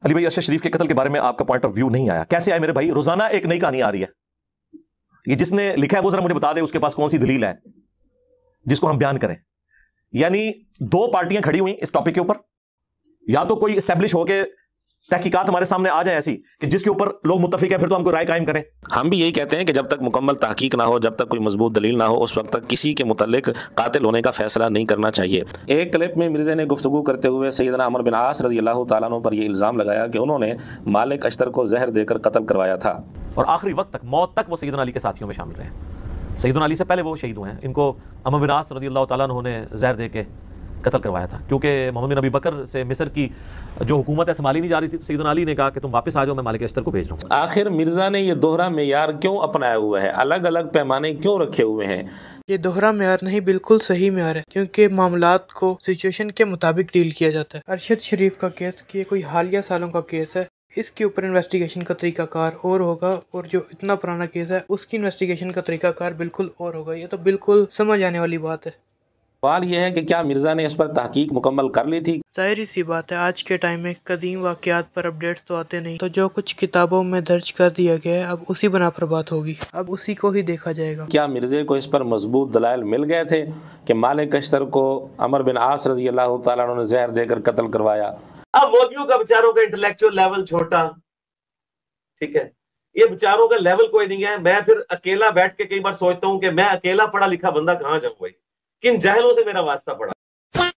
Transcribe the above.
علی بھائی ارشد شریف کے قتل کے بارے میں آپ کا پوائنٹ آف ویو نہیں آیا، کیسے آئے میرے بھائی؟ روزانہ ایک نئی کہانی آ رہی ہے، یہ جس نے لکھا ہے وہ ذرا مجھے بتا دے اس کے پاس کون سی دلیل ہے جس کو ہم بیان کریں۔ یعنی دو پارٹیاں کھڑی ہوئی اس ٹاپک کے اوپر، یا تو کوئی اسٹیبلش ہو کے تحقیقات ہمارے سامنے آ جائیں ایسی کہ جس کے اوپر لوگ متفق ہیں، پھر تو ہم کو رائے قائم کریں۔ ہم بھی یہی کہتے ہیں کہ جب تک مکمل تحقیق نہ ہو، جب تک کوئی مضبوط دلیل نہ ہو، اس وقت تک کسی کے متعلق قاتل ہونے کا فیصلہ نہیں کرنا چاہیے۔ ایک کلپ میں مرزا نے گفتگو کرتے ہوئے سیدنا عمرو بن عاص رضی اللہ تعالیٰ عنہ پر یہ الزام لگایا کہ انہوں نے مالک اشتر کو زہر دے کر قتل کروایا تھا، اور آخری وقت تک، موت تک وہ سیدنا علی کے ساتھیوں میں شامل رہے۔ سیدنا علی سے پہلے وہ شہید ہوئے ہیں، ان کو عمرو بن عاص رضی اللہ تعالیٰ عنہ نے زہر دے کے قتل کروایا تھا، کیونکہ محمد بن ابی بکر سے مصر کی جو حکومت ہے سنبھالی نہیں جا رہی تھی، تو سیدنا علی نے کہا کہ تم واپس آ جاؤ، میں مالک اشتر کو بھیج رہا ہوں۔ آخر مرزا نے یہ دوہرا معیار کیوں اپنایا ہوا ہے؟ الگ الگ پیمانے کیوں رکھے ہوئے ہیں؟ یہ دوہرا معیار نہیں، بالکل صحیح معیار ہے، کیونکہ معاملات کو سچویشن کے مطابق ڈیل کیا جاتا ہے۔ ارشد شریف کا کیس یہ کوئی حالیہ سالوں کا کیس ہے، اس کے اوپر انویسٹیگیشن کا طریقہ کار اور ہوگا، اور جو اتنا پرانا کیس ہے اس کی انویسٹیگیشن کا طریقہ کار بالکل اور ہوگا۔ یہ تو بالکل سمجھ آنے والی بات ہے۔ سوال یہ ہے کہ کیا مرزا نے اس پر تحقیق مکمل کر لی تھی؟ ظاہری سی بات ہے، آج کے ٹائم میں قدیم واقعات پر اپڈیٹس تو آتے نہیں، تو جو کچھ کتابوں میں درج کر دیا گیا ہے اب اسی بنا پر بات ہوگی، اب اسی کو ہی دیکھا جائے گا۔ کیا مرزے کو اس پر مضبوط دلائل مل گئے تھے کہ مالک اشتر کو عمرو بن عاص رضی اللہ تعالیٰ عنہ نے زہر دے کر قتل کروایا؟ اب مولویوں کا بیچاروں کا انٹلیکچوئل لیول چھوٹا، ٹھیک ہے، یہ بیچاروں کا لیول کوئی نہیں ہے۔ میں پھر اکیلا بیٹھ کے کئی بار سوچتا ہوں کہ میں اکیلا پڑھا لکھا بندہ کہاں جاؤں بھائی، کن جاہلوں سے میرا واسطہ پڑا۔